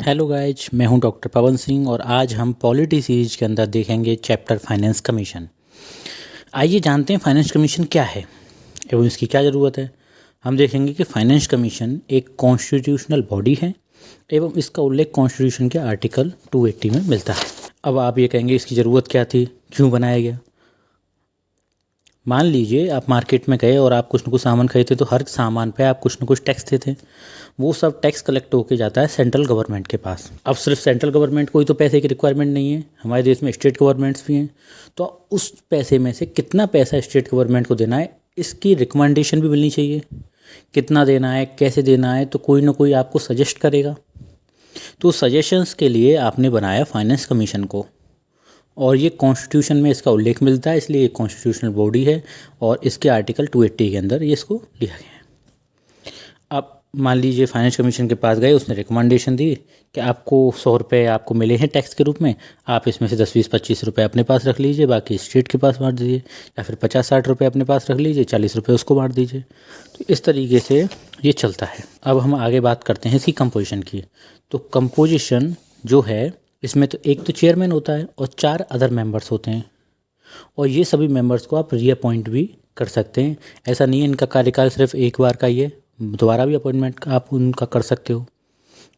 Hello guys, मैं हूं doctor Pawan Singh और आज हम पॉलिटी सीरीज के अंदर देखेंगे चैप्टर फाइनेंस कमीशन। आइए जानते हैं फाइनेंस कमीशन क्या है एवं इसकी क्या ज़रूरत है। हम देखेंगे कि फाइनेंस कमीशन एक कॉन्स्टिट्यूशनल बॉडी है एवं इसका उल्लेख कॉन्स्टिट्यूशन के आर्टिकल 280 में मिलता है। अब आप ये कहेंगे इसकी ज़रूरत क्या थी, क्यों बनाया गया। मान लीजिए आप मार्केट में गए और आप कुछ न कुछ सामान खरीदते तो हर सामान पे आप कुछ न कुछ टैक्स देते। वो सब टैक्स कलेक्ट होके जाता है सेंट्रल गवर्नमेंट के पास। अब सिर्फ सेंट्रल गवर्नमेंट को ही तो पैसे की रिक्वायरमेंट नहीं है, हमारे देश में स्टेट गवर्नमेंट्स भी हैं। तो उस पैसे में से कितना पैसा स्टेट गवर्नमेंट को देना है, इसकी रिकमेंडेशन भी मिलनी चाहिए। कितना देना है, कैसे देना है, तो कोई ना कोई आपको सजेस्ट करेगा। तो सजेशंस के लिए आपने बनाया फाइनेंस कमीशन को, और ये कॉन्स्टिट्यूशन में इसका उल्लेख मिलता है, इसलिए ये कॉन्स्टिट्यूशनल बॉडी है और इसके आर्टिकल 280 के अंदर ये इसको लिखा गया है। अब मान लीजिए फाइनेंस कमीशन के पास गए, उसने रिकमेंडेशन दी कि आपको 100 रुपये आपको मिले हैं टैक्स के रूप में, आप इसमें से 10, 20, 25 रुपये अपने पास रख लीजिए, बाकी स्टेट के पास बांट दीजिए, या फिर 50, 60 रुपये अपने पास रख लीजिए, 40 रुपये उसको बांट दीजिए। तो इस तरीके से ये चलता है। अब हम आगे बात करते हैं इसकी कंपोजिशन की। तो कंपोजिशन जो है, इसमें तो एक तो चेयरमैन होता है और 4 अदर मेंबर्स होते हैं, और ये सभी मेंबर्स को आप रीअपॉइंट भी कर सकते हैं। ऐसा नहीं है इनका कार्यकाल सिर्फ एक बार का ही है, दोबारा भी अपॉइंटमेंट आप उनका कर सकते हो,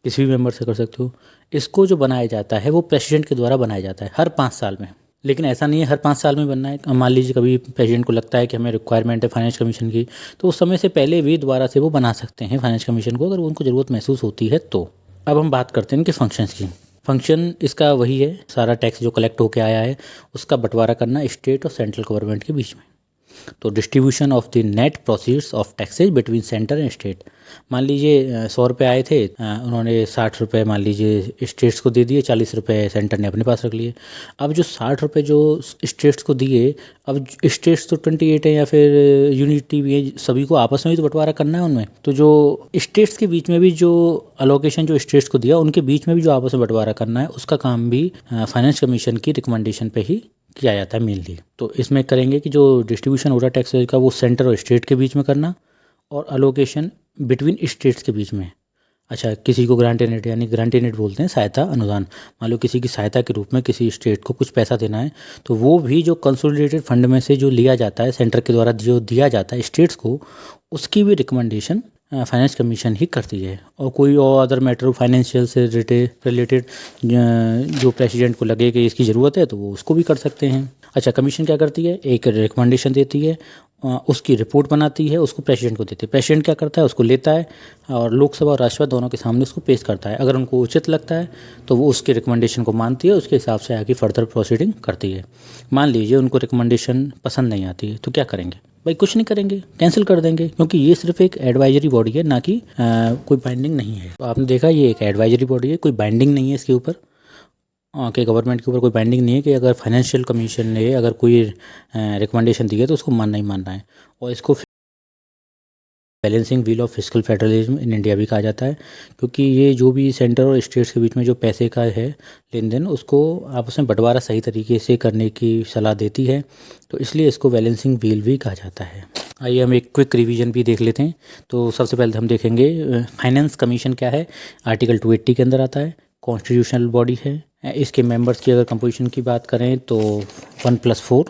किसी भी मेंबर से कर सकते हो। इसको जो बनाया जाता है वो प्रेसिडेंट के द्वारा बनाया जाता है हर 5 साल में। लेकिन ऐसा नहीं है हर 5 साल में बनना है। मान लीजिए कभी प्रेसिडेंट को लगता है कि हमें रिक्वायरमेंट है फाइनेंस कमीशन की, तो उस समय से पहले भी दोबारा से वो बना सकते हैं फाइनेंस कमीशन को, अगर उनको ज़रूरत महसूस होती है तो। अब हम बात करते हैं इनके फंक्शंस की। फंक्शन इसका वही है, सारा टैक्स जो कलेक्ट होके आया है उसका बंटवारा करना स्टेट और सेंट्रल गवर्नमेंट के बीच में। तो distribution of the net proceeds of taxes between centre and state. मान लीजिए 100 रुपये आए थे, उन्होंने 60 रुपये मान लीजिए स्टेट्स को दे दिए, 40 रुपये सेंटर ने अपने पास रख लिए। अब जो 60 रुपये जो स्टेट्स को दिए, अब स्टेट्स तो 28 है या फिर यूनिटी भी है, सभी को आपस में ही तो बंटवारा करना है उनमें। तो जो स्टेट्स के बीच में भी जो अलोकेशन जो स्टेट्स को दिया, उनके बीच में भी जो आपस में बंटवारा करना है, उसका काम भी फाइनेंस कमीशन की रिकमेंडेशन पे ही किया जाता है मेनली। तो इसमें करेंगे कि जो डिस्ट्रीब्यूशन हो रहा है टैक्स का, वो सेंटर और स्टेट के बीच में करना, और अलोकेशन बिटवीन स्टेट्स के बीच में। अच्छा, किसी को ग्रांट एनेट, यानी ग्रांट एनेट बोलते हैं सहायता अनुदान। मान लो किसी की सहायता के रूप में किसी स्टेट को कुछ पैसा देना है, तो वो भी जो कंसोलिडेटेड फंड में से जो लिया जाता है, सेंटर के द्वारा जो दिया जाता है स्टेट्स को, उसकी भी रिकमेंडेशन फाइनेंस कमीशन ही करती है। और कोई और अदर मैटर फाइनेंशियल से रिलेटेड जो प्रेसिडेंट को लगे कि इसकी ज़रूरत है, तो वो उसको भी कर सकते हैं। अच्छा, कमीशन क्या करती है, एक रिकमेंडेशन देती है, उसकी रिपोर्ट बनाती है, उसको प्रेसिडेंट को देती है। प्रेसिडेंट क्या करता है, उसको लेता है और लोकसभा और राज्यसभा दोनों के सामने उसको पेश करता है। अगर उनको उचित लगता है तो वो उसके रिकमेंडेशन को मानती है, उसके हिसाब से आगे फर्दर प्रोसीडिंग करती है। मान लीजिए उनको रिकमेंडेशन पसंद नहीं आती है, तो क्या करेंगे भाई, कुछ नहीं करेंगे, कैंसिल कर देंगे, क्योंकि ये सिर्फ एक एडवाइजरी बॉडी है, ना कि कोई बाइंडिंग नहीं है। तो आपने देखा ये एक एडवाइजरी बॉडी है, कोई बाइंडिंग नहीं है इसके ऊपर, कि गवर्नमेंट के ऊपर कोई बाइंडिंग नहीं है कि अगर फाइनेंशियल कमीशन ने अगर कोई रिकमेंडेशन दी है तो उसको मानना ही मानना है। और इसको balancing wheel of fiscal federalism in India भी कहा जाता है, क्योंकि ये जो भी सेंटर और स्टेट्स के बीच में जो पैसे का है लेन देन, उसको आपस में बंटवारा सही तरीके से करने की सलाह देती है, तो इसलिए इसको बैलेंसिंग व्हील भी कहा जाता है। आइए हम एक क्विक रिवीजन भी देख लेते हैं। तो सबसे पहले हम देखेंगे फाइनेंस कमीशन क्या है। आर्टिकल 280 के अंदर आता है, कॉन्स्टिट्यूशनल बॉडी है। इसके मेंबर्स की अगर कंपोजिशन की बात करें तो 1+4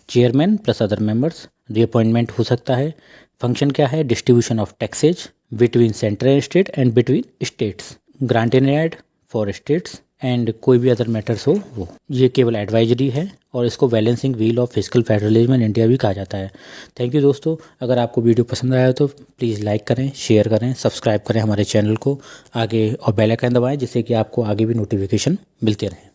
chairman plus other members, reappointment हो सकता है। फंक्शन क्या है, distribution of taxes between centre and state and between states, grant and aid for states and कोई भी अदर मैटर्स हो वो। ये केवल एडवाइजरी है और इसको balancing wheel of fiscal federalism in India भी कहा जाता है। थैंक यू दोस्तों। अगर आपको वीडियो पसंद आया तो प्लीज़ लाइक करें, शेयर करें, सब्सक्राइब करें हमारे चैनल को आगे, और बेल आइकन दबाएं जिससे कि आपको आगे भी नोटिफिकेशन मिलते रहें।